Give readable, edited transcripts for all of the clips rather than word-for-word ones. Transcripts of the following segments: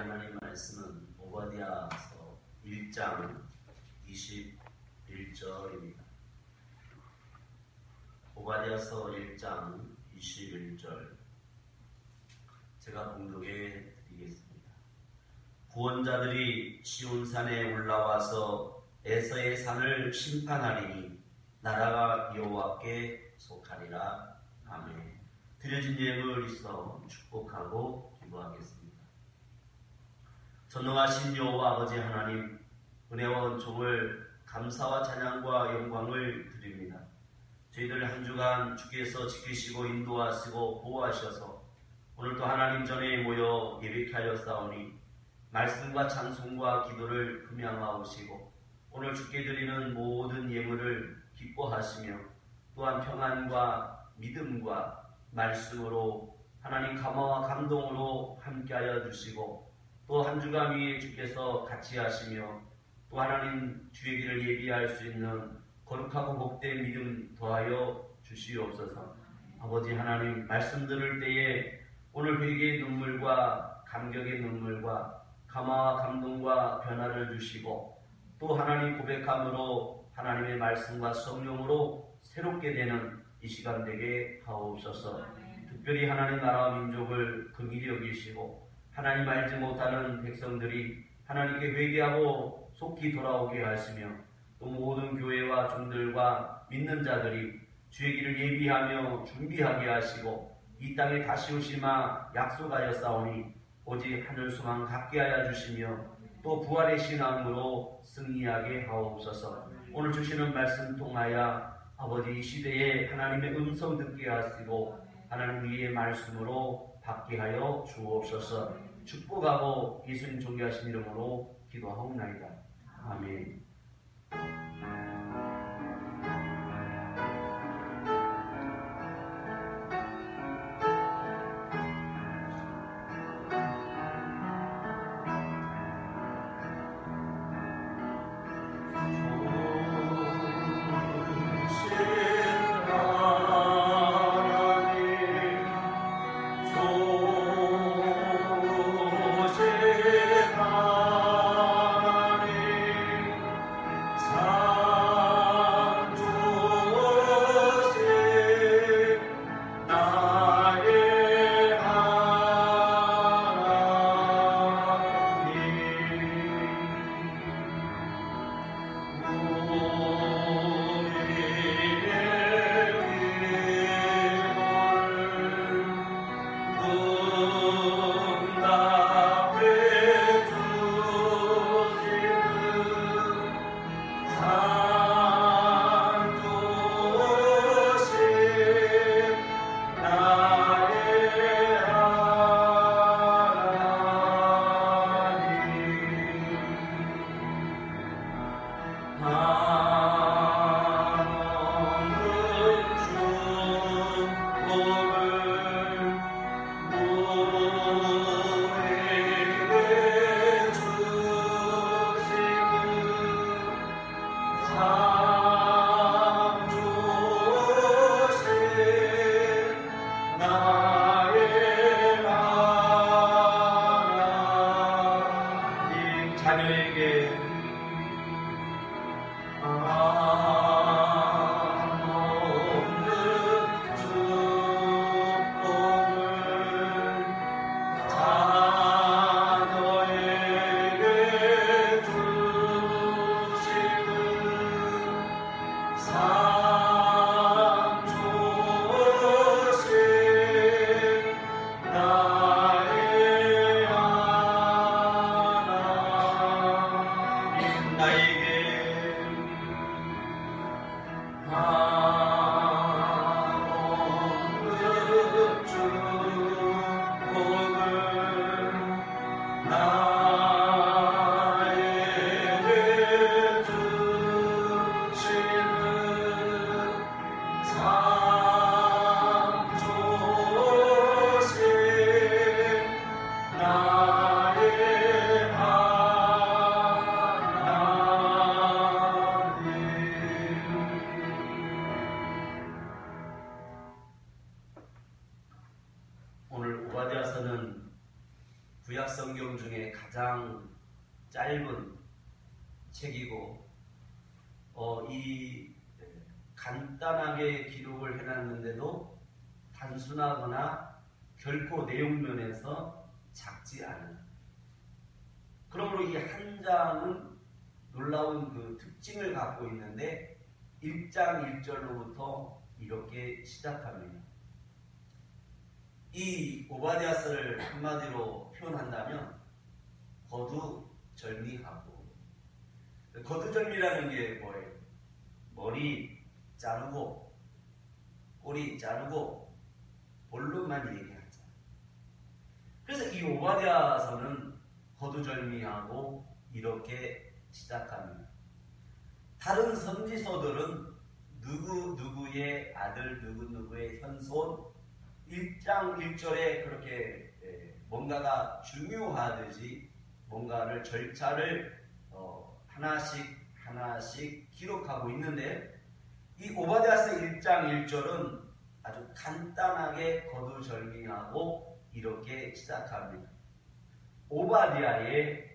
하나님 말씀은 오바댜서 1장 21절입니다. 오바댜서 1장 21절 제가 봉독해 드리겠습니다. 구원자들이 시온산에 올라와서 에서의 산을 심판하리니 나라가 여호와께 속하리라. 아멘. 드려진 예물을 있어 축복하고 기도하겠습니다. 전능하신 여호와 아버지 하나님, 은혜와 은총을 감사와 찬양과 영광을 드립니다. 저희들 한 주간 주께서 지키시고 인도하시고 보호하셔서 오늘도 하나님 전에 모여 예배케 하여 싸우니 말씀과 찬송과 기도를 금양하오시고 오늘 주께 드리는 모든 예물을 기뻐하시며 또한 평안과 믿음과 말씀으로 하나님 감화와 감동으로 함께하여 주시고 또 한 주간 위에 주께서 같이 하시며 또 하나님 주의 길을 예비할 수 있는 거룩하고 복된 믿음 더하여 주시옵소서. 아버지 하나님, 말씀 들을 때에 오늘 회개의 눈물과 감격의 눈물과 감화와 감동과 변화를 주시고 또 하나님 고백함으로 하나님의 말씀과 성령으로 새롭게 되는 이 시간 되게 하옵소서. 특별히 하나님 나라와 민족을 긍휼히 여기시고 하나님 알지 못하는 백성들이 하나님께 회개하고 속히 돌아오게 하시며 또 모든 교회와 종들과 믿는 자들이 주의 길을 예비하며 준비하게 하시고 이 땅에 다시 오시마 약속하여 싸우니 오직 하늘 소망 갖게 하여 주시며 또 부활의 신앙으로 승리하게 하옵소서. 오늘 주시는 말씀 통하여 아버지 이 시대에 하나님의 음성 듣게 하시고 하나님 위의 말씀으로 받게 하여 주옵소서. 축복하고 예수님 존귀하신 이름으로 기도하옵나이다. 아멘. 구약 성경 중에 가장 짧은 책이고 이 간단하게 기록을 해놨는데도 단순하거나 결코 내용면에서 작지 않은, 그러므로 이 한 장은 놀라운 그 특징을 갖고 있는데 1장 1절로부터 이렇게 시작합니다. 이 오바댜서를 한마디로 표현한다면 거두절미하고, 거두절미라는 게 뭐예요? 머리 자르고 꼬리 자르고 본론만 얘기하자. 그래서 이 오바댜서는 거두절미하고 이렇게 시작합니다. 다른 선지서들은 누구누구의 아들, 누구누구의 현손, 1장 1절에 그렇게 뭔가가 중요하듯이 뭔가를 절차를 하나씩 기록하고 있는데, 이 오바댜서 1장 1절은 아주 간단하게 거두절미하고 이렇게 시작합니다. 오바댜의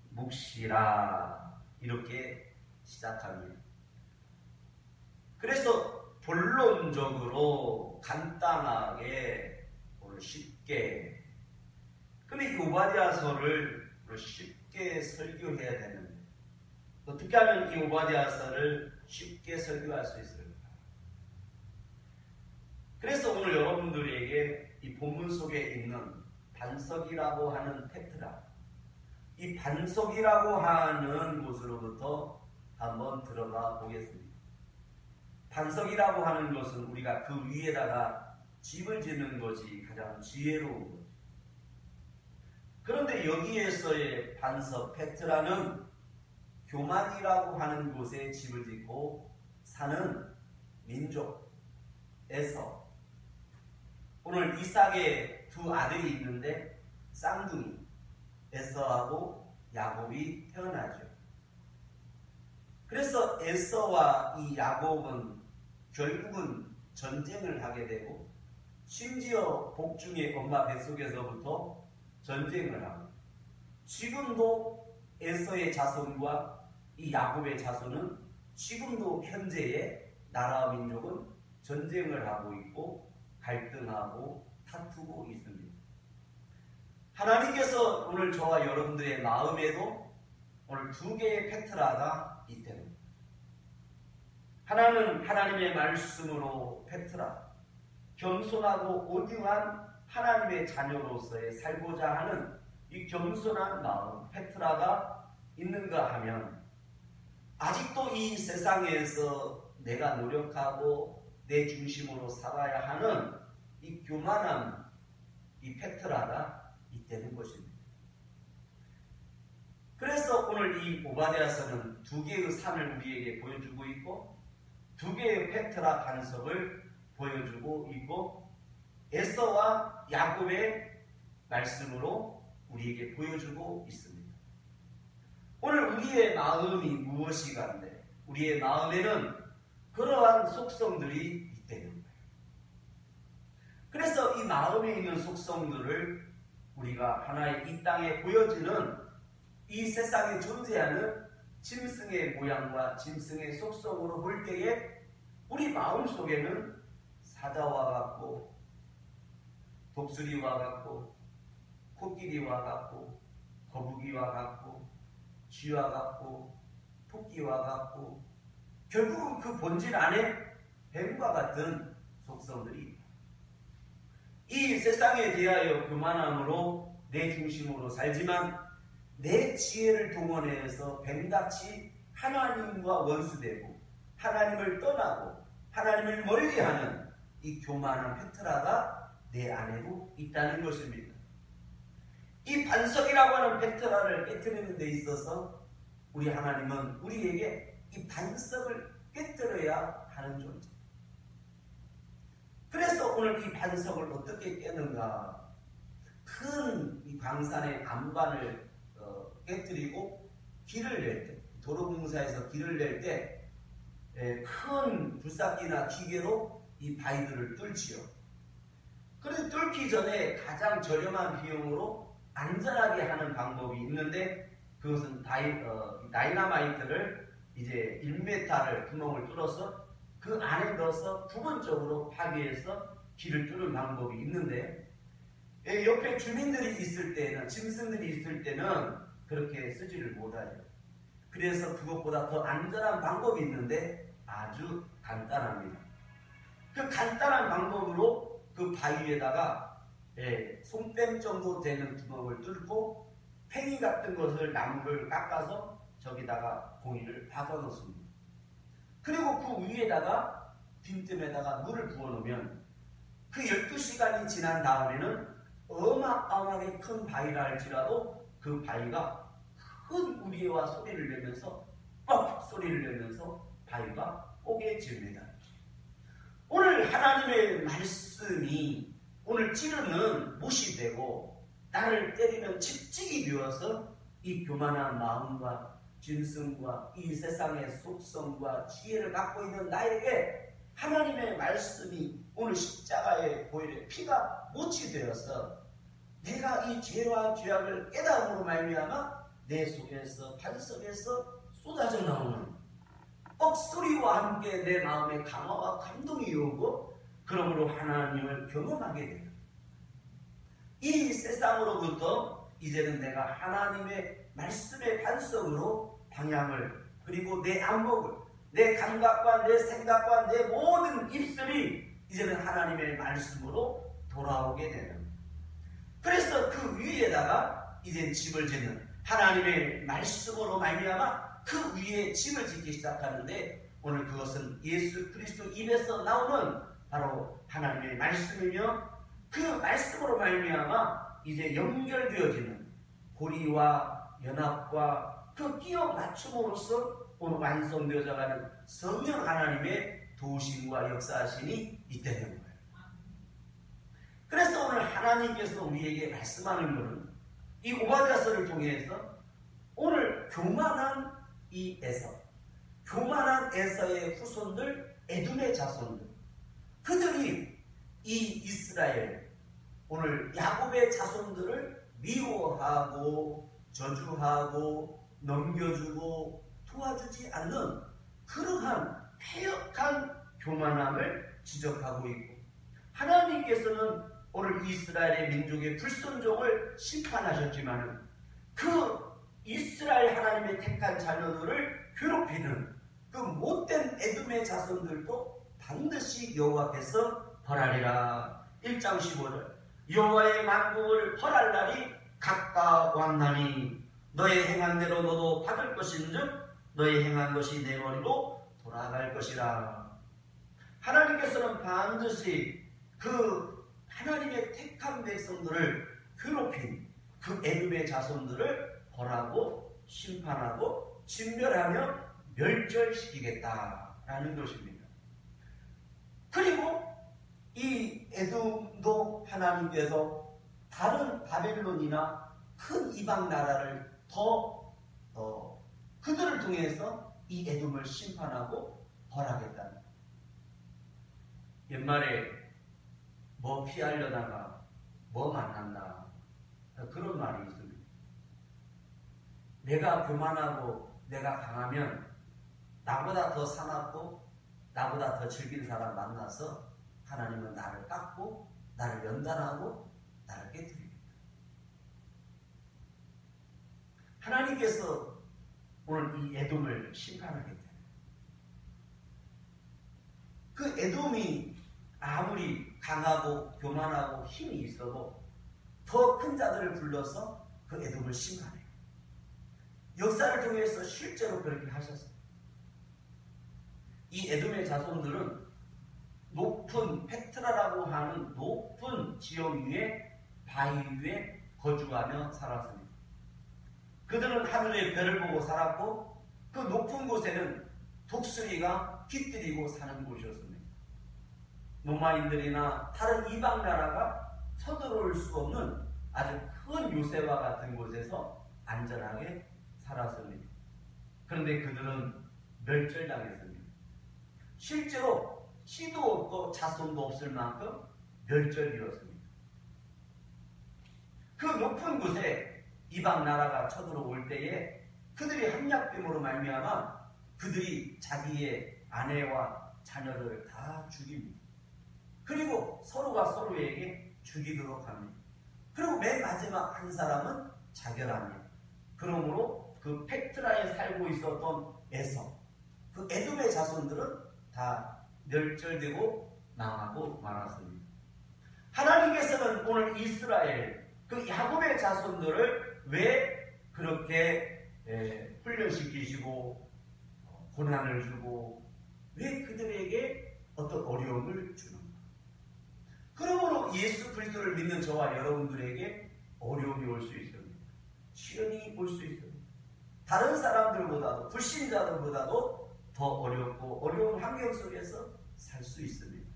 묵시라, 이렇게 시작합니다. 그래서 본론적으로 간단하게 오늘 쉽게, 근데 이 오바댜서를 쉽게 설교해야 되는데 어떻게 하면 이 오바댜서를 쉽게 설교할 수 있을까? 그래서 오늘 여러분들에게 이 본문 속에 있는 반석이라고 하는 페트라, 이 반석이라고 하는 곳으로부터 한번 들어가 보겠습니다. 반석이라고 하는 것은 우리가 그 위에다가 집을 짓는 것이 가장 지혜로운 거죠. 그런데 여기에서의 반석 페트라는 교만이라고 하는 곳에 집을 짓고 사는 민족 에서, 오늘 이삭의 두 아들이 있는데 쌍둥이 에서하고 야곱이 태어나죠. 그래서 에서와 이 야곱은 결국은 전쟁을 하게 되고, 심지어 복중의 엄마 뱃속에서부터 전쟁을 하고, 지금도 에서의 자손과 이 야곱의 자손은 지금도 현재의 나라와 민족은 전쟁을 하고 있고 갈등하고 다투고 있습니다. 하나님께서 오늘 저와 여러분들의 마음에도 오늘 두 개의 페트라가 있다는, 하나는 하나님의 말씀으로 페트라, 겸손하고 온유한 하나님의 자녀로서의 살고자 하는 이 겸손한 마음 페트라가 있는가 하면, 아직도 이 세상에서 내가 노력하고 내 중심으로 살아야 하는 이 교만한 이 페트라가 있다는 것입니다. 그래서 오늘 이 오바댜서는 두 개의 산을 우리에게 보여주고 있고, 두 개의 페트라 반석을 보여주고 있고, 에서와 야곱의 말씀으로 우리에게 보여주고 있습니다. 오늘 우리의 마음이 무엇이간데 우리의 마음에는 그러한 속성들이 있다는 거예요. 그래서 이 마음에 있는 속성들을 우리가 하나의 이 땅에 보여지는 이 세상에 존재하는 짐승의 모양과 짐승의 속성으로 볼 때에 우리 마음속에는 사자와 같고 독수리와 같고 코끼리와 같고 거북이와 같고 쥐와 같고 토끼와 같고 결국은 그 본질 안에 뱀과 같은 속성들이 있다. 이 세상에 대하여 교만함으로 내 중심으로 살지만 내 지혜를 동원해서 뱀같이 하나님과 원수되고 하나님을 떠나고 하나님을 멀리하는 이 교만한 페트라가 내 안에도 있다는 것입니다. 이 반석이라고 하는 페트라를 깨뜨리는 데 있어서 우리 하나님은 우리에게 이 반석을 깨뜨려야 하는 존재. 그래서 오늘 이 반석을 어떻게 깨는가? 큰 이 광산의 안반을 깨뜨리고 길을 낼 때, 도로공사에서 길을 낼 때 큰 불삭기나 기계로 이 바위들을 뚫지요. 그래서 뚫기 전에 가장 저렴한 비용으로 안전하게 하는 방법이 있는데 그것은 다이너마이트를 이제 1m를 구멍을 뚫어서 그 안에 넣어서 부분적으로 파괴해서 길을 뚫는 방법이 있는데 옆에 주민들이 있을 때는 짐승들이 있을 때는 그렇게 쓰지를 못하죠. 그래서 그것보다 더 안전한 방법이 있는데 아주 간단합니다. 그 간단한 방법으로 그 바위에다가 손뺨 정도 되는 구멍을 뚫고 팽이 같은 것을 나무를 깎아서 저기다가 공이를 박아 놓습니다. 그리고 그 위에다가 빈틈에다가 물을 부어 놓으면 그 12시간이 지난 다음에는 어마어마하게 큰 바위라 할지라도 그 바위가 큰 우리와 소리를 내면서 뻑 소리를 내면서 바위가 뽀개집니다. 오늘 하나님의 말씀이 오늘 찌르는 못이 되고 나를 때리는 칙칙이 되어서 이 교만한 마음과 짐승과 이 세상의 속성과 지혜를 갖고 있는 나에게 하나님의 말씀이 오늘 십자가에 보이는 피가 못이 되어서 내가 이 죄와 죄악을 깨달음으로 말미암아 내 속에서 발 속에서 쏟아져 나오는 억소리와 함께 내 마음에 강화와 감동이 오고 그러므로 하나님을 경험하게 됩니다. 이 세상으로부터 이제는 내가 하나님의 말씀의 반성으로 방향을 그리고 내 안목을 내 감각과 내 생각과 내 모든 입술이 이제는 하나님의 말씀으로 돌아오게 되는 거예요. 그래서 그 위에다가 이제 집을 짓는 하나님의 말씀으로 말미암아 그 위에 집을 짓기 시작하는데 오늘 그것은 예수 그리스도 입에서 나오는 바로 하나님의 말씀이며 그 말씀으로 말미암아 이제 연결되어지는 고리와 연합과 그 끼어 맞춤으로써 오늘 완성되어져 가는 성령 하나님의 도우심과 역사하심이 있다는 거예요. 그래서 오늘 하나님께서 우리에게 말씀하는 것은 이 오바댜서를 통해서 오늘 교만한 이 에서, 교만한 에서의 후손들, 에돔의 자손들, 그들이 이 이스라엘, 오늘 야곱의 자손들을 미워하고 저주하고 넘겨주고 도와주지 않는 그러한 폐역한 교만함을 지적하고 있고 하나님께서는 오늘 이스라엘의 민족의 불순종을 심판하셨지만 그 이스라엘 하나님의 택한 자녀들을 괴롭히는 그 못된 에돔의 자손들도 반드시 여호와께서 벌하리라. 1장 15절 여호와의 만국을 벌할 날이 가까웠나니 너의 행한 대로 너도 받을 것인즉 너의 행한 것이 내 머리로 돌아갈 것이라. 하나님께서는 반드시 그 하나님의 택한 백성들을 괴롭힌 그 에돔의 자손들을 벌하고 심판하고 진멸하며 멸절시키겠다라는 것입니다. 그리고 이 에돔도 하나님께서 다른 바벨론이나 큰 이방 나라를 그들을 통해서 이 에돔을 심판하고 벌하겠다는 거예요. 옛말에 뭐 피하려다가 뭐 만난다 그런 말이 있습니다. 내가 교만하고 내가 강하면 나보다 더 사납고 나보다 더 즐긴 사람 만나서 하나님은 나를 깎고 나를 연단하고 나를 깨뜨립니다. 하나님께서 오늘 이 에돔을 심판하겠다. 그 에돔이 아무리 강하고 교만하고 힘이 있어도 더 큰 자들을 불러서 그 에돔을 심판해요. 역사를 통해서 실제로 그렇게 하셨어요. 이 에돔의 자손들은 높은 페트라라고 하는 높은 지역 위에 바위 위에 거주하며 살았습니다. 그들은 하늘의 별을 보고 살았고 그 높은 곳에는 독수리가 깃들이고 사는 곳이었습니다. 로마인들이나 다른 이방 나라가 서들어올 수 없는 아주 큰 요새와 같은 곳에서 안전하게 살았습니다. 그런데 그들은 멸절당했습니다. 실제로 씨도 없고 자손도 없을 만큼 멸절이었습니다. 그 높은 곳에 이방 나라가 쳐들어올 때에 그들이 합약됨으로 말미암아 그들이 자기의 아내와 자녀를 다 죽입니다. 그리고 서로가 서로에게 죽이도록 합니다. 그리고 맨 마지막 한 사람은 자결합니다. 그러므로 그 펙트라에 살고 있었던 에서, 그 에돔의 자손들은 다 멸절되고 망하고 말았습니다. 하나님께서는 오늘 이스라엘, 그 야곱의 자손들을 왜 그렇게 훈련시키시고 고난을 주고 왜 그들에게 어떤 어려움을 주는가? 그러므로 예수 그리스도를 믿는 저와 여러분들에게 어려움이 올 수 있습니다. 시련이 올 수 있습니다. 다른 사람들보다도, 불신자들보다도 더 어렵고 어려운 환경 속에서 살 수 있습니다.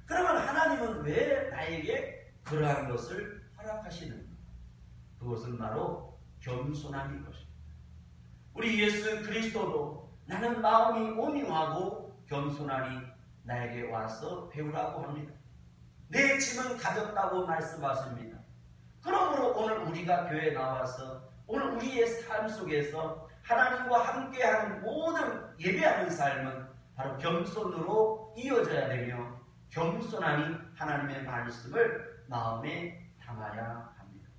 그러면 하나님은 왜 나에게 그러한 것을 허락하시는가? 그것은 바로 겸손함인 것입니다. 우리 예수 그리스도도 나는 마음이 온유하고 겸손하니 나에게 와서 배우라고 합니다. 내 짐은 가볍다고 말씀하십니다. 그러므로 오늘 우리가 교회에 나와서 오늘 우리의 삶 속에서 하나님과 함께하는 모든 예배하는 삶은 바로 겸손으로 이어져야 되며 겸손하니 하나님의 말씀을 마음에 담아야 합니다.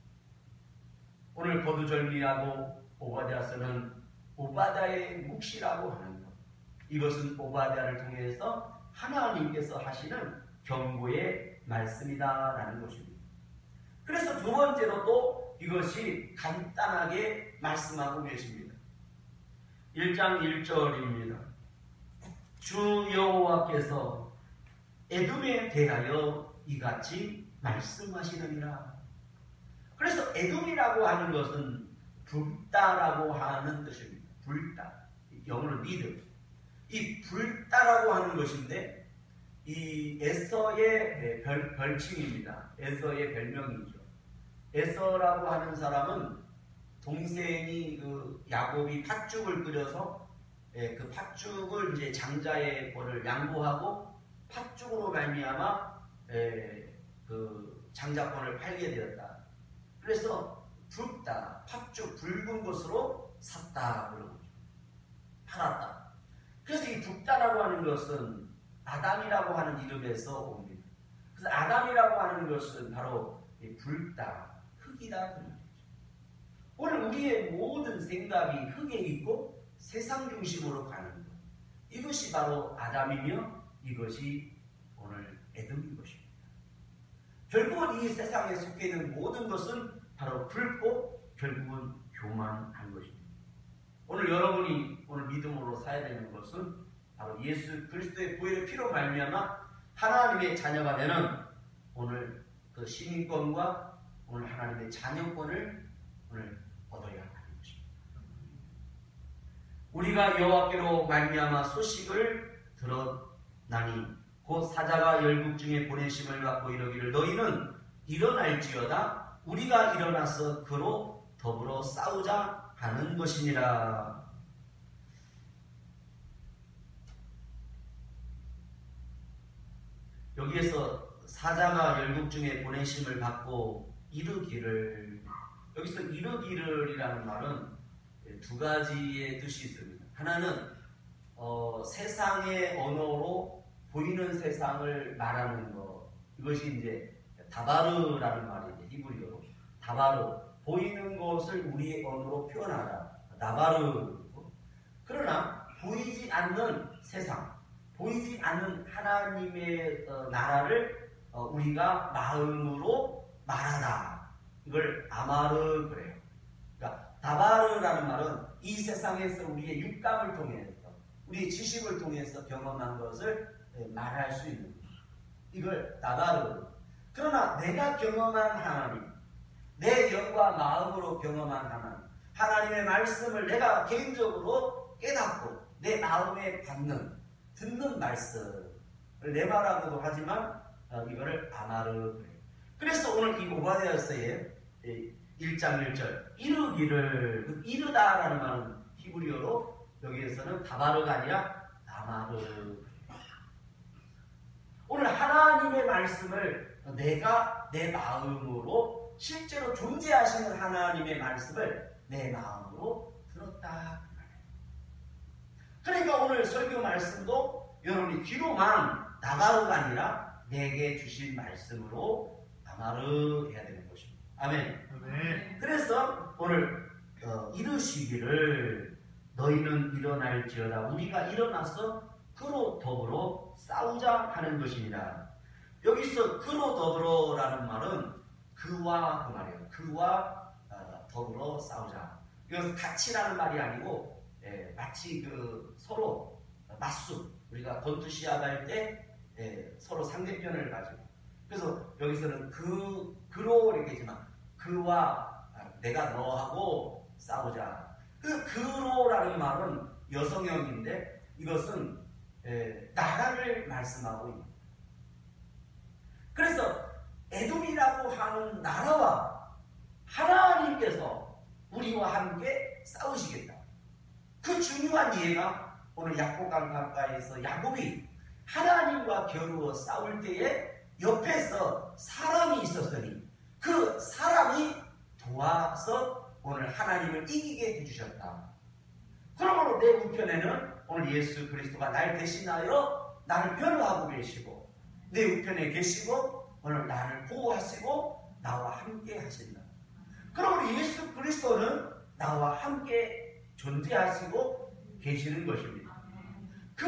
오늘 거두절미하고 오바댜서는 오바댜의 묵시라고 하는 것. 이것은 오바댜를 통해서 하나님께서 하시는 경고의 말씀이다라는 것입니다. 그래서 두 번째로 또 이것이 간단하게 말씀하고 계십니다. 1장 1절입니다. 주 여호와께서 에돔에 대하여 이같이 말씀하시느니라. 그래서 에돔이라고 하는 것은 불다라고 하는 뜻입니다. 불다. 영어로 믿음. 이 불다라고 하는 것인데 이 에서의 별칭입니다. 에서의 별명이죠. 에서라고 하는 사람은 동생이 그 야곱이 팥죽을 끓여서 그 팥죽을 이제 장자의 벌을 양보하고 팥죽으로 말미암아 그 장자권을 팔게 되었다. 그래서 붉다, 팥죽 붉은 것으로 샀다 그런 거죠. 팔았다. 그래서 이 붉다라고 하는 것은 아담이라고 하는 이름에서 옵니다. 그래서 아담이라고 하는 것은 바로 붉다, 흙이다 그런 거죠. 오늘 우리의 모든 생각이 흙에 있고 세상 중심으로 가는 것. 이것이 바로 아담이며 이것이 오늘 에돔인 것입니다. 결국은 이 세상에 속해 있는 모든 것은 바로 붉고 결국은 교만한 것입니다. 오늘 여러분이 오늘 믿음으로 살아야 되는 것은 바로 예수 그리스도의 보혈의 피로 말미암아 하나님의 자녀가 되는 오늘 그 시민권과 오늘 하나님의 자녀권을 오늘 얻어야 하는 것입니다. 우리가 여호와께로 말미암아 소식을 들었나니 곧 사자가 열국 중에 보내심을 받고 이르기를 너희는 일어날지어다 우리가 일어나서 그로 더불어 싸우자 하는 것이니라. 여기에서 사자가 열국 중에 보내심을 받고 이르기를, 여기서 이르기를이라는 말은 두 가지의 뜻이 있습니다. 하나는 세상의 언어로 보이는 세상을 말하는 것, 이것이 이제 다바르라는 말이죠. 히브리어로 다바르, 보이는 것을 우리의 언어로 표현하라, 나바르. 그러나 보이지 않는 세상, 보이지 않는 하나님의 나라를 우리가 마음으로 말하다, 이걸 아마르 그래요. 그러니까 다바르라는 말은 이 세상에서 우리의 육감을 통해서, 우리의 지식을 통해서 경험한 것을 말할 수 있는 것, 이걸 다바르. 그러나 내가 경험한 하나님, 내 영과 마음으로 경험한 하나님, 하나님의 말씀을 내가 개인적으로 깨닫고 내 마음에 받는, 듣는 말씀을 내 말하고도 하지만 이거를 아마르 그래요. 그래서 오늘 이 오바댜서의 1장 1절 이르기를, 이르다라는 말은 히브리어로 여기에서는 다바르가 아니라 아마르. 오늘 하나님의 말씀을 내가 내 마음으로 실제로 존재하시는 하나님의 말씀을 내 마음으로 들었다. 그러니까 오늘 설교 말씀도 여러분이 귀로만 나바로가 아니라 내게 주신 말씀으로 나바로 해야 되는 것입니다. 아멘. 아멘. 그래서 오늘 이르시기를 너희는 일어날지어다. 우리가 일어나서 그로 더불어 싸우자 하는 것입니다. 여기서 그로 더불어라는 말은 그와 그 말이에요. 그와 더불어 싸우자. 이것은 같이라는 말이 아니고 마치 그 서로 맞수. 우리가 권투시합 할 때 서로 상대편을 가지고. 그래서 여기서는 그로 이렇게 했지만 그와 내가 너하고 싸우자. 그 그로라는 말은 여성형인데 이것은 나라를 말씀하고 있는. 그래서 에돔이라고 하는 나라와 하나님께서 우리와 함께 싸우시겠다. 그 중요한 이해가 오늘 야고강 가까이에서 야곱이 하나님과 겨루어 싸울 때에 옆에서 사람이 있었으니 그 사람이 도와서 오늘 하나님을 이기게 해주셨다. 그러므로 내 우편에는 오늘 예수 그리스도가 날 대신하여 나를 변호하고 계시고 내 우편에 계시고 오늘 나를 보호하시고 나와 함께 하신다. 그러므로 예수 그리스도는 나와 함께 존재하시고 계시는 것입니다. 그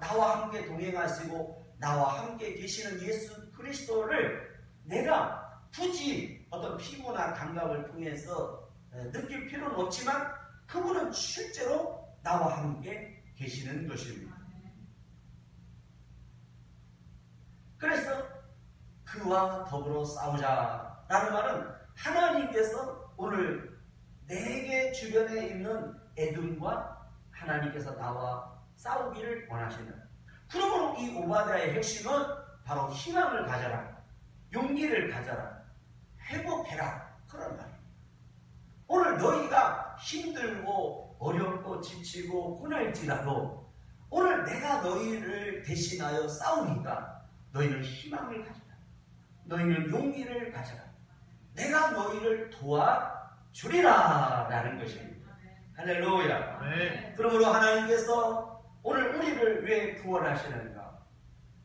나와 함께 동행하시고 나와 함께 계시는 예수 그리스도를 내가 굳이 어떤 피부나 감각을 통해서 느낄 필요는 없지만 그분은 실제로 나와 함께 계시는 것입니다. 그래서 그와 더불어 싸우자라는 말은 하나님께서 오늘 내게 주변에 있는 에돔과 하나님께서 나와 싸우기를 원하시는. 그러므로 이 오바댜의 핵심은 바로 희망을 가져라, 용기를 가져라, 회복해라 그런 말이에요. 오늘 너희가 힘들고 어렵고 지치고 고날지라도 오늘 내가 너희를 대신하여 싸우니까 너희는 희망을 가져라. 너희는 용기를 가져라. 내가 너희를 도와주리라 라는 것입니다. 할렐루야. 네. 그러므로 하나님께서 오늘 우리를 왜 구원하시는가?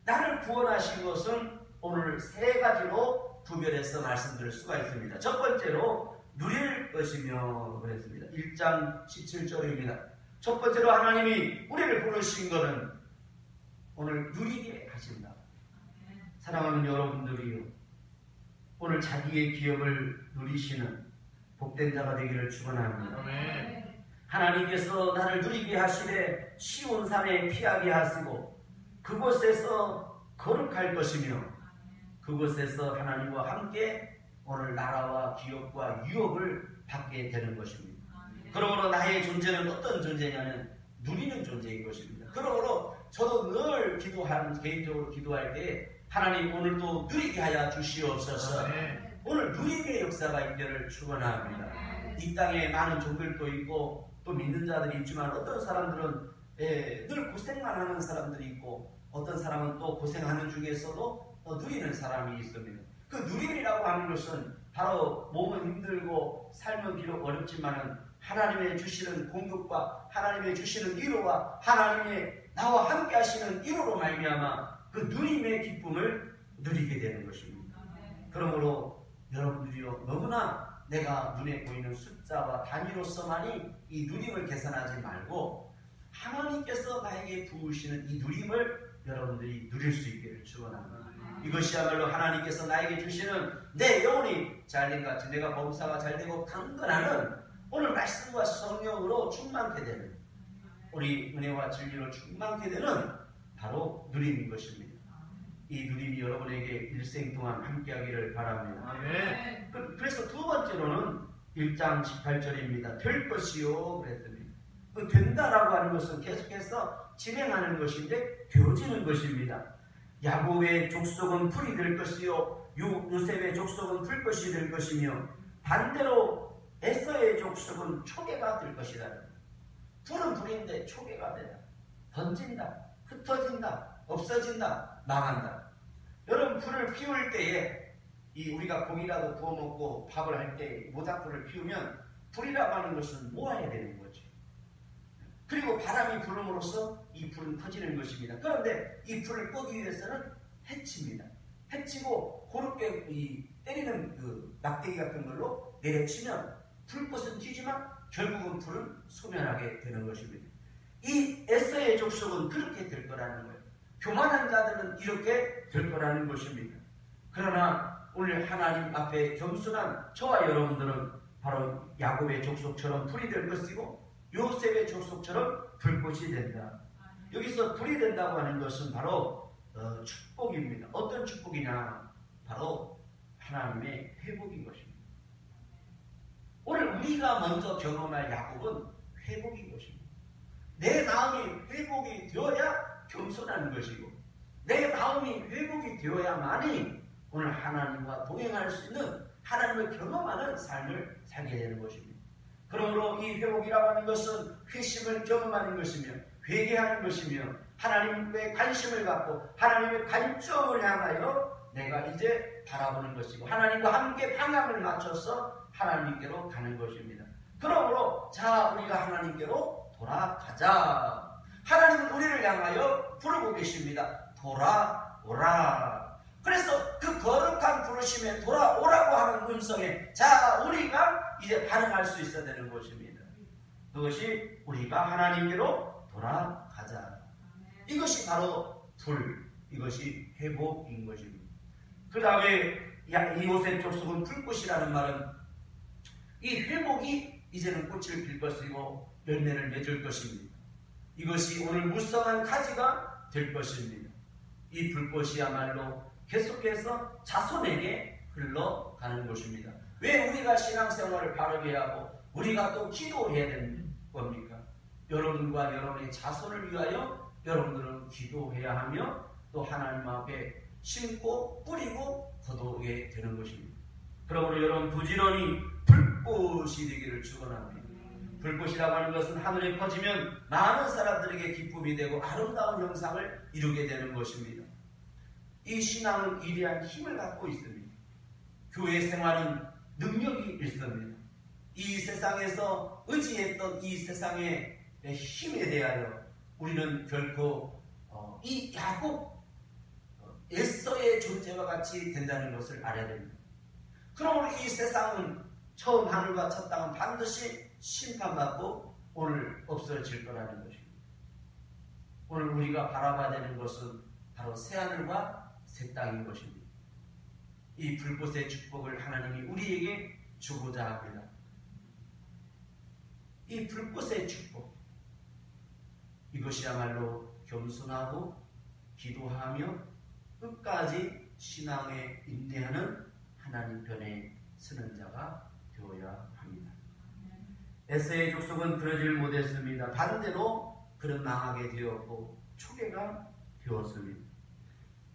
나를 구원하신 것은 오늘 세 가지로 구별해서 말씀드릴 수가 있습니다. 첫 번째로 누릴 것이며 그랬습니다. 1장 17절입니다. 첫 번째로 하나님이 우리를 부르신 것은 오늘 누리게 하신다. 사랑하는 여러분들이요, 오늘 자기의 기업을 누리시는 복된 자가 되기를 축원합니다. 아멘. 하나님께서 나를 누리게 하시되 시온 산에 피하게 하시고 그곳에서 거룩할 것이며 그곳에서 하나님과 함께 오늘 나라와 기업과 유업을 받게 되는 것입니다. 그러므로 나의 존재는 어떤 존재냐면 누리는 존재인 것입니다. 그러므로 저도 늘 개인적으로 기도할 때 하나님 오늘도 누리게 하여 주시옵소서. 오늘 누리게 역사가 있기를 축원합니다. 이 땅에 많은 종들도 있고 또 믿는 자들이 있지만 어떤 사람들은 늘 고생만 하는 사람들이 있고 어떤 사람은 또 고생하는 중에서도 누리는 사람이 있습니다. 그 누림이라고 하는 것은 바로 몸은 힘들고 삶은 비록 어렵지만은 하나님의 주시는 공급과 하나님의 주시는 위로와 하나님의 나와 함께 하시는 위로로 말미암아 그 누림의 기쁨을 누리게 되는 것입니다. 그러므로 여러분들이요, 너무나 내가 눈에 보이는 숫자와 단위로서만이 이 누림을 계산하지 말고 하나님께서 나에게 부으시는 이 누림을 여러분들이 누릴 수 있기를 축원합니다. 이것이야말로 하나님께서 나에게 주시는 내 영혼이 잘된 같이 내가 범사가 잘되고 강건하는 오늘 말씀과 성령으로 충만케 되는 우리 은혜와 진리로 충만케 되는 바로 누림인 것입니다. 이 누림이 여러분에게 일생 동안 함께하기를 바랍니다. 아멘. 그래서 두 번째로는 1장 18절입니다. 될 것이요 그랬더니 그 된다라고 하는 것은 계속해서 진행하는 것인데 되어지는 것입니다. 야곱의 족속은 풀이 될 것이요 요셉의 족속은 풀것이 될 것이며 반대로 에서의 족속은 초계가 될 것이다. 풀은 풀인데 초계가 된다. 번진다. 흩어진다. 없어진다. 망한다. 여러분 풀을 피울 때에 이 우리가 고기라도 구워 먹고 밥을 할 때 모닥불을 피우면 불이라고 하는 것은 모아야 되는 거죠. 그리고 바람이 불음으로써 이 불은 터지는 것입니다. 그런데 이 불을 끄기 위해서는 해칩니다. 해치고 고르게 이 때리는 그 막대기 같은 걸로 내려치면 불꽃은 튀지만 결국은 불은 소멸하게 되는 것입니다. 이 에서의 족속은 그렇게 될 거라는 거예요. 교만한 자들은 이렇게 될 거라는 것입니다. 그러나 오늘 하나님 앞에 겸손한 저와 여러분들은 바로 야곱의 족속처럼 불이 될 것이고 요셉의 족속처럼 불꽃이 된다. 여기서 불이 된다고 하는 것은 바로 축복입니다. 어떤 축복이냐? 바로 하나님의 회복인 것입니다. 오늘 우리가 먼저 경험할 야곱은 회복인 것입니다. 내 마음이 회복이 되어야 겸손한 것이고 내 마음이 회복이 되어야만이 오늘 하나님과 동행할 수 있는 하나님을 경험하는 삶을 살게 되는 것입니다. 그러므로 이 회복이라고 하는 것은 회심을 경험하는 것이며 회개하는 것이며 하나님의 관심을 갖고 하나님의 관점을 향하여 내가 이제 바라보는 것이고 하나님과 함께 방향을 맞춰서 하나님께로 가는 것입니다. 그러므로 자 우리가 하나님께로 돌아가자. 하나님은 우리를 향하여 부르고 계십니다. 돌아오라. 그래서 그 거룩한 부르심에 돌아오라고 하는 음성에 자 우리가 이제 반응할 수 있어야 되는 것입니다. 그것이 우리가 하나님께로 돌아가자. 이것이 바로 불, 이것이 회복인 것입니다. 그 다음에 요셉 족속은 불꽃이라는 말은 이 회복이 이제는 꽃을 필 것이고 열매를 맺을 것입니다. 이것이 오늘 무성한 가지가 될 것입니다. 이 불꽃이야말로 계속해서 자손에게 흘러가는 것입니다. 왜 우리가 신앙생활을 바르게 하고 우리가 또 기도해야 되는 겁니까? 여러분과 여러분의 자손을 위하여 여러분들은 기도해야 하며 또 하나님 앞에 심고 뿌리고 거두게 되는 것입니다. 그러므로 여러분 부지런히 불꽃이 되기를 축원합니다. 불꽃이라고 하는 것은 하늘에 퍼지면 많은 사람들에게 기쁨이 되고 아름다운 형상을 이루게 되는 것입니다. 이 신앙은 위대한 힘을 갖고 있습니다. 교회 생활은 능력이 있습니다. 이 세상에서 의지했던 이 세상의 힘에 대하여 우리는 결코 이 야곱 에서의 존재와 같이 된다는 것을 알아야 됩니다. 그러므로 이 세상은 처음 하늘과 첫 땅은 반드시 심판받고 오늘 없어질 거라는 것입니다. 오늘 우리가 바라봐야 되는 것은 바로 새하늘과 새 땅인 것입니다. 이 불꽃의 축복을 하나님이 우리에게 주고자 합니다. 이 불꽃의 축복, 이것이야말로 겸손하고 기도하며 끝까지 신앙에 인내하는 하나님 편에 서는 자가 되어야 합니다. 에서의 족속은 그러질 못했습니다. 반대로 그는 망하게 되었고 초계가 되었습니다.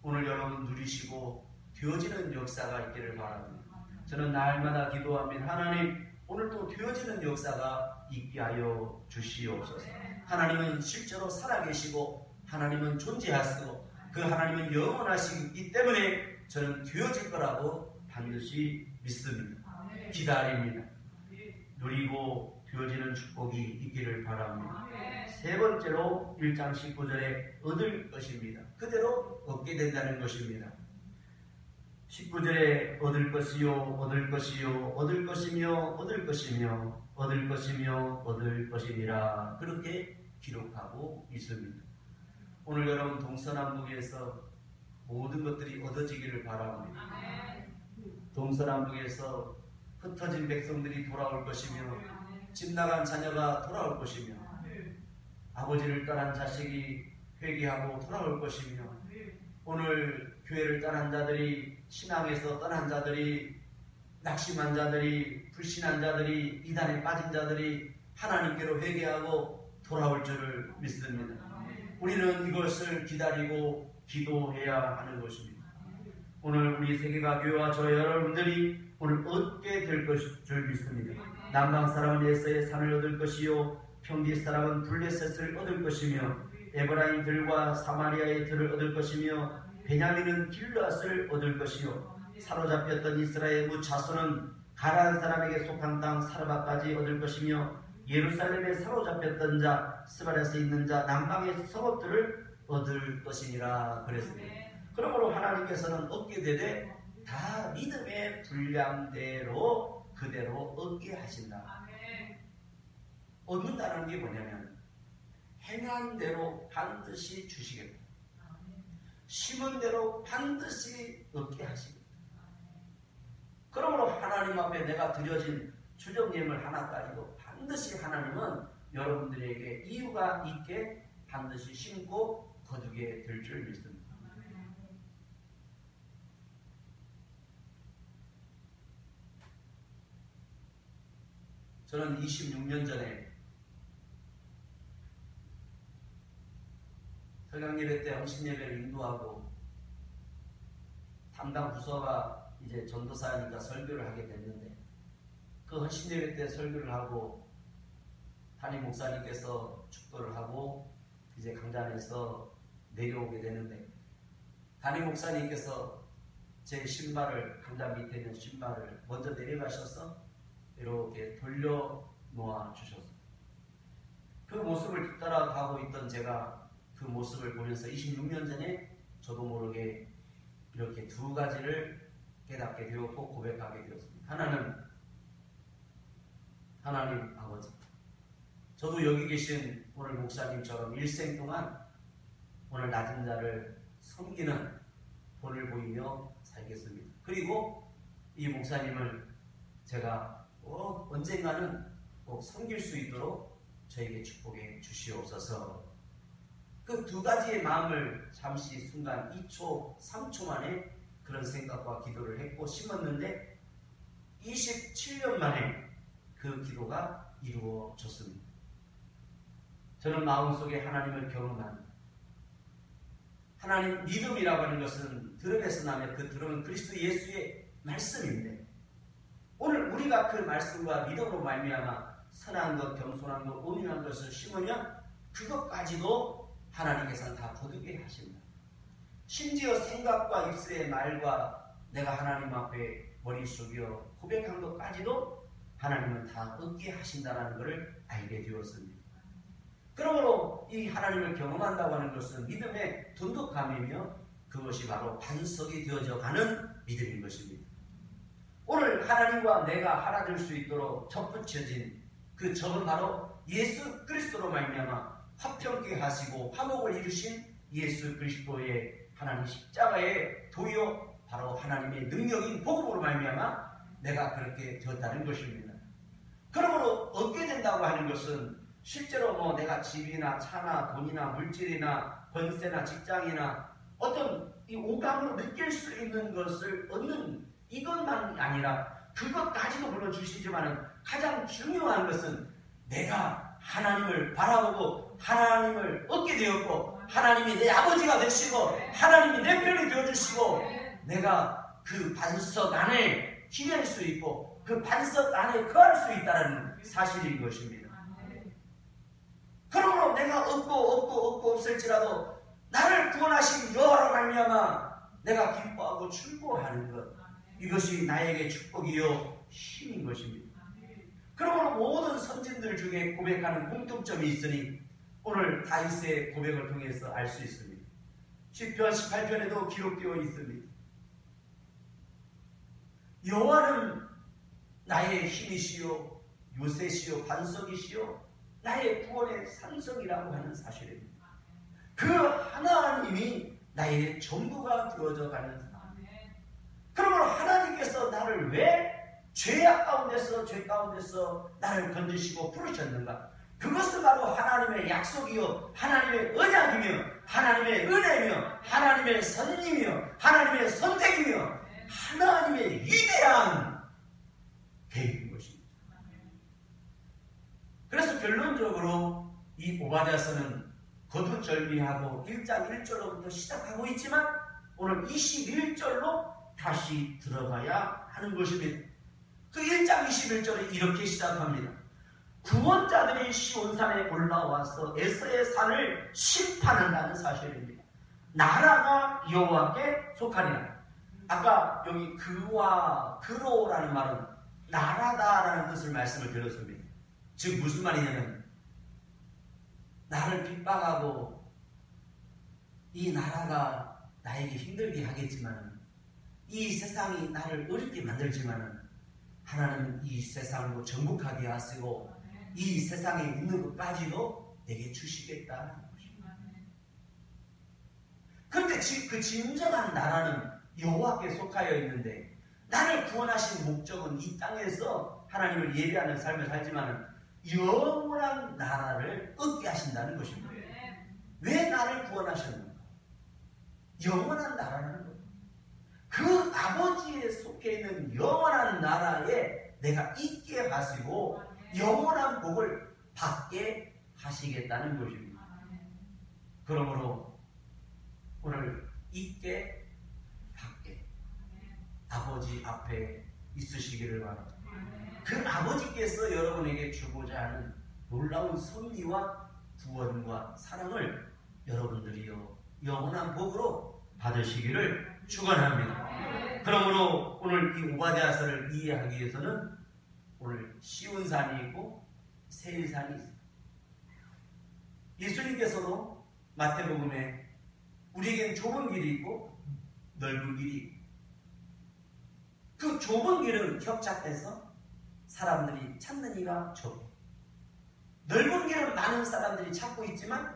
오늘 여러분 누리시고 되어지는 역사가 있기를 바랍니다. 저는 날마다 기도합니다. 하나님 오늘도 되어지는 역사가 있게 하여 주시옵소서. 하나님은 실제로 살아계시고 하나님은 존재하시고 그 하나님은 영원하시기 때문에 저는 되어질 거라고 반드시 믿습니다. 기다립니다. 누리고 되어지는 축복이 있기를 바랍니다. 세 번째로 1장 19절에 얻을 것입니다. 그대로 얻게 된다는 것입니다. 19절에 얻을 것이요 얻을 것이요 얻을 것이며 얻을 것이며 얻을 것이며 얻을 것이니라 그렇게 기록하고 있습니다. 오늘 여러분 동서남북에서 모든 것들이 얻어지기를 바랍니다. 동서남북에서 흩어진 백성들이 돌아올 것이며 집 나간 자녀가 돌아올 것이며 아버지를 떠난 자식이 회개하고 돌아올 것이며 오늘 교회를 떠난 자들이 신앙에서 떠난 자들이 낙심한 자들이 불신한 자들이 이단에 빠진 자들이 하나님께로 회개하고 돌아올 줄을 믿습니다. 우리는 이것을 기다리고 기도해야 하는 것입니다. 오늘 우리 세계가 교회와 저 여러분들이 오늘 얻게 될 것일 줄 믿습니다. 남방 사람은 에서의 산을 얻을 것이요 평지 사람은 블레셋을 얻을 것이며 에브라임 들과 사마리아의 들을 얻을 것이며 베냐민은 길앗을 얻을 것이요 사로잡혔던 이스라엘 무자손은 가나안 사람에게 속한 땅 사르바까지 얻을 것이며 예루살렘에 사로잡혔던 자 스바랴에 있는 자 남방의 성읍들을 얻을 것이니라 그랬습니다. 그러므로 하나님께서는 얻게 되되 다 믿음의 분량대로 그대로 얻게 하신다. 얻는다는 게 뭐냐면 행한 대로 반드시 주시겠다. 심은 대로 반드시 얻게 하십니다. 그러므로 하나님 앞에 내가 드려진 주정예물 하나까지도 반드시 하나님은 여러분들에게 이유가 있게 반드시 심고 거두게 될 줄 믿습니다. 저는 26년 전에 설강예배 때 헌신예배를 인도하고 담당 부서가 이제 전도사니까 설교를 하게 됐는데 그 헌신예배 때 설교를 하고 담임 목사님께서 축도를 하고 이제 강단에서 내려오게 되는데 담임 목사님께서 제 신발을 강단 밑에 있는 신발을 먼저 내려가셔서 이렇게 돌려 놓아 주셨어요. 그 모습을 뒤따라가고 있던 제가 그 모습을 보면서 26년 전에 저도 모르게 이렇게 두 가지를 깨닫게 되었고 고백하게 되었습니다. 하나는 하나님 아버지, 저도 여기 계신 오늘 목사님처럼 일생 동안 오늘 낮은 자를 섬기는 본을 보이며 살겠습니다. 그리고 이 목사님을 제가 언젠가는 꼭 섬길 수 있도록 저에게 축복해 주시옵소서. 그 두 가지의 마음을 잠시 순간 2초, 3초 만에 그런 생각과 기도를 했고 심었는데 27년 만에 그 기도가 이루어졌습니다. 저는 마음속에 하나님을 경험한 하나님 믿음이라고 하는 것은 들음에서 나면 그 들음은 그리스도 예수의 말씀인데 오늘 우리가 그 말씀과 믿음으로 말미암아 선한 것, 겸손한 것, 온유한 것을 심으면 그것까지도 하나님께서는 다 거두게 하신다. 심지어 생각과 입술의 말과 내가 하나님 앞에 머리 숙여 고백한 것까지도 하나님은 다 얻게 하신다는 것을 알게 되었습니다. 그러므로 이 하나님을 경험한다고 하는 것은 믿음의 돈독함이며 그것이 바로 반석이 되어져 가는 믿음인 것입니다. 오늘 하나님과 내가 하나 될 수 있도록 접붙여진 그 접은 바로 예수 그리스도로 말미암아 화평케 하시고 화목을 이루신 예수 그리스도의 하나님 십자가의 도요 바로 하나님의 능력인 복음으로 말미암아 내가 그렇게 되었다는 것입니다. 그러므로 얻게 된다고 하는 것은 실제로 내가 집이나 차나 돈이나 물질이나 권세나 직장이나 어떤 이 오감으로 느낄 수 있는 것을 얻는 이것만 아니라 그것까지도 물론 주시지만 가장 중요한 것은 내가 하나님을 바라보고 하나님을 얻게 되었고 하나님이 내 아버지가 되시고 하나님이 내 편이 되어주시고 내가 그 반석 안에 지낼 수 있고 그 반석 안에 거할 수 있다는 사실인 것입니다. 그러므로 내가 얻고 없을지라도 나를 구원하신 여호와로 말미암아 내가 기뻐하고 즐거워하는 것 이것이 나에게 축복이요 힘인 것입니다. 그러므로 모든 선진들 중에 고백하는 공통점이 있으니 오늘 다윗의 고백을 통해서 알 수 있습니다. 시편 18편에도 기록되어 있습니다. 여호와는 나의 힘이시요 요새시요 반석이시요 나의 구원의 산성이라고 하는 사실입니다. 그 하나님이 나의 전부가 되어져 가는 사람. 그러므로 하나님께서 나를 왜 죄악 가운데서 죄 가운데서 나를 건지시고 부르셨는가? 그것은 바로 하나님의 약속이요 하나님의 언약이며 하나님의 은혜며 하나님의 선임이며 하나님의 선택이며 하나님의 위대한 계획인 것입니다. 그래서 결론적으로 이 오바댜서는 거두절미하고 1장 1절로부터 시작하고 있지만 오늘 21절로 다시 들어가야 하는 것입니다. 그 1장 21절에 이렇게 시작합니다. 구원자들이 시온산에 올라와서 에서의 산을 심판한다는 사실입니다. 나라가 여호와께 속하리라. 아까 여기 그와 그로라는 말은 나라다라는 뜻을 말씀을 드렸습니다. 즉 무슨 말이냐면 나를 핍박하고 이 나라가 나에게 힘들게 하겠지만 이 세상이 나를 어렵게 만들지만 하나님은 이 세상도 정복하게 하시고 이 세상에 있는 것까지도 내게 주시겠다는 것입니다. 그런데 그 진정한 나라는 여호와께 속하여 있는데 나를 구원하신 목적은 이 땅에서 하나님을 예배하는 삶을 살지만 영원한 나라를 얻게 하신다는 것입니다. 왜 나를 구원하셨는가? 영원한 나라라는 거예요. 그 아버지에 속해 있는 영원한 나라에 내가 있게 하시고 영원한 복을 받게 하시겠다는 것입니다. 그러므로 오늘 있게 받게 아버지 앞에 있으시기를 바랍니다. 그 아버지께서 여러분에게 주고자 하는 놀라운 섭리와 구원과 사랑을 여러분들이요 영원한 복으로 받으시기를 축원합니다. 그러므로 오늘 이 오바댜서를 이해하기 위해서는 오늘 쉬운 산이 있고 세일 산이 있습니다. 예수님께서도 마태복음에 우리에겐 좁은 길이 있고 넓은 길이 있고 그 좁은 길은 협착해서 사람들이 찾는 이가 적고 넓은 길은 많은 사람들이 찾고 있지만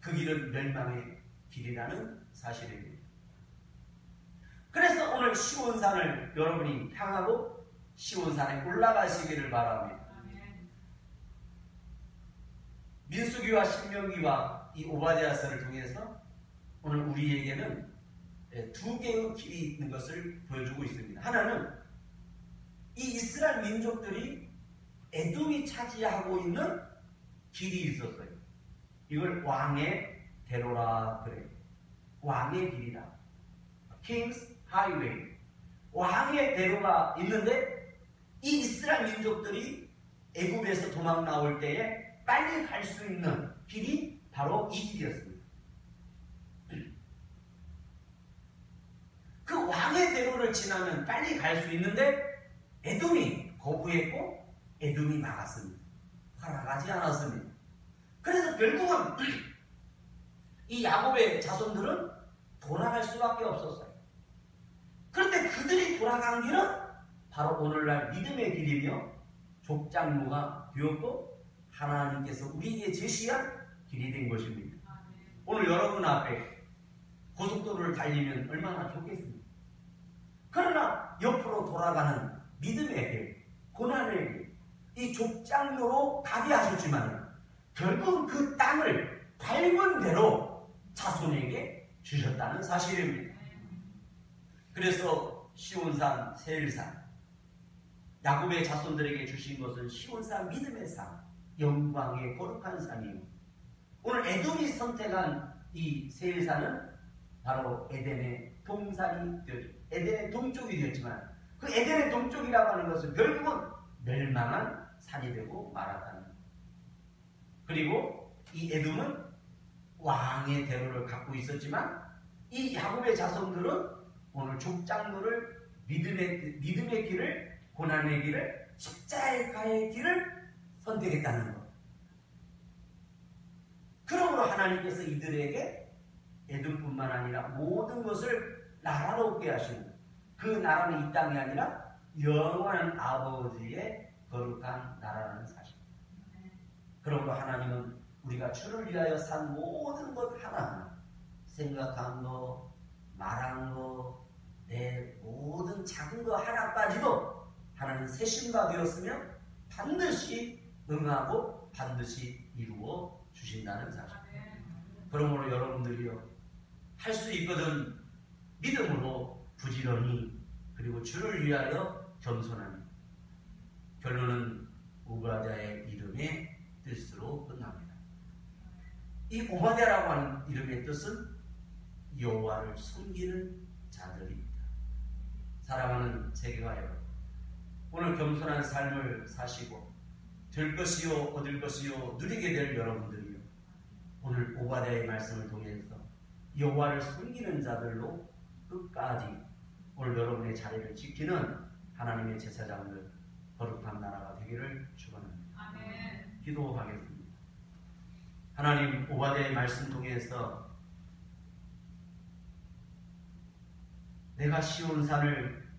그 길은 멸망의 길이라는 사실입니다. 그래서 오늘 시온산을 여러분이 향하고 시온산에 올라가시기를 바랍니다. 민수기와 신명기와 이 오바댜서를 통해서 오늘 우리에게는 두 개의 길이 있는 것을 보여주고 있습니다. 하나는 이 이스라엘 민족들이 에돔이 차지하고 있는 길이 있었어요. 이걸 왕의 대로라 그래요. 왕의 길이다. King's Highway. 왕의 대로가 있는데 이 이스라엘 민족들이 애굽에서 도망 나올 때에 빨리 갈 수 있는 길이 바로 이 길이었습니다. 그 왕의 대로를 지나면 빨리 갈 수 있는데 에돔이 거부했고 에돔이 막았습니다. 허락하지 않았습니다. 그래서 결국은 이 야곱의 자손들은 돌아갈 수밖에 없었어요. 그런데 그들이 돌아간 길은 바로 오늘날 믿음의 길이며 족장로가 되었고 하나님께서 우리에게 제시한 길이 된 것입니다. 오늘 여러분 앞에 고속도로를 달리면 얼마나 좋겠습니까? 그러나 옆으로 돌아가는 믿음의 길, 고난의 길, 이 족장로로 가게 하셨지만 결국 그 땅을 밟은 대로 자손에게 주셨다는 사실입니다. 그래서 시온산, 세일산, 야곱의 자손들에게 주신 것은 시온산 믿음의 산, 영광의 거룩한 산이요. 오늘 에돔이 선택한 이 세일산은 바로 에덴의 동산이 되었죠. 에덴의 동쪽이 되었지만 그 에덴의 동쪽이라고 하는 것은 결국은 멸망한 산이 되고 말았다는 것. 그리고 이 에돔은 왕의 대로를 갖고 있었지만 이 야곱의 자손들은 오늘 족장로를 믿음의 길을, 고난의 길을, 십자가의 길을 선택했다는 것. 그러므로 하나님께서 이들에게 에돔뿐만 아니라 모든 것을 나라로 얻게 하시는, 그 나라는 이 땅이 아니라 영원한 아버지의 거룩한 나라라는 사실. 그러므로 하나님은 우리가 주를 위하여 산 모든 것 하나하나, 생각한 거, 말한 거, 내 모든 작은 거 하나까지도 하나님 새신바 되었으면 반드시 응하고 반드시 이루어 주신다는 사실. 그러므로 여러분들이요, 할 수 있거든 믿음으로 부지런히, 그리고 주를 위하여 겸손하니, 결론은 오바댜의 이름의 뜻으로 끝납니다. 이 오바댜라고 하는 이름의 뜻은 여호와를 섬기는 자들입니다. 사랑하는 세계가 여러분, 오늘 겸손한 삶을 사시고 될 것이요 얻을 것이요 누리게 될 여러분들이요, 오늘 오바댜의 말씀을 통해서 여호와를 섬기는 자들로 끝까지 오늘 여러분의 자리를 지키는 하나님의 제사장들, 거룩한 나라가 되기를 축원합니다. 아멘. 기도하겠습니다. 하나님, 오바댜의 말씀 통해서 내가 쉬운 산을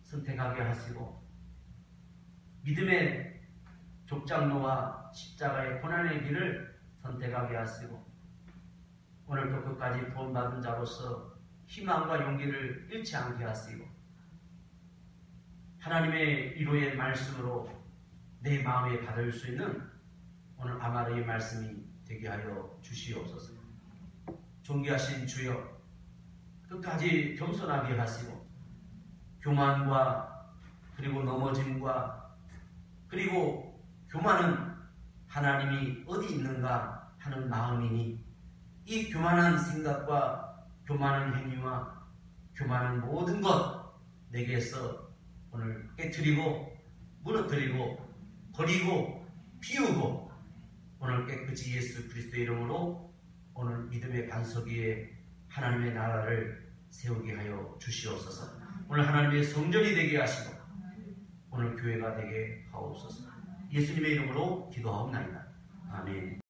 선택하게 하시고 믿음의 족장로와 십자가의 고난의 길을 선택하게 하시고 오늘도 끝까지 구원받은 자로서 희망과 용기를 잃지 않게 하시고 하나님의 위로의 말씀으로 내 마음에 받을 수 있는 오늘 아마르의 말씀이 되게 하여 주시옵소서. 존귀하신 주여, 끝까지 겸손하게 하시고 교만과 그리고 넘어짐과 그리고 교만은 하나님이 어디 있는가 하는 마음이니 이 교만한 생각과 교만한 행위와 교만한 모든 것 내게서 오늘 깨트리고 무너뜨리고 버리고 비우고 오늘 깨끗이 예수 그리스도의 이름으로 오늘 믿음의 반석 위에 하나님의 나라를 세우게 하여 주시옵소서. 오늘 하나님의 성전이 되게 하시고 오늘 교회가 되게 하옵소서. 예수님의 이름으로 기도하옵나이다. 아멘.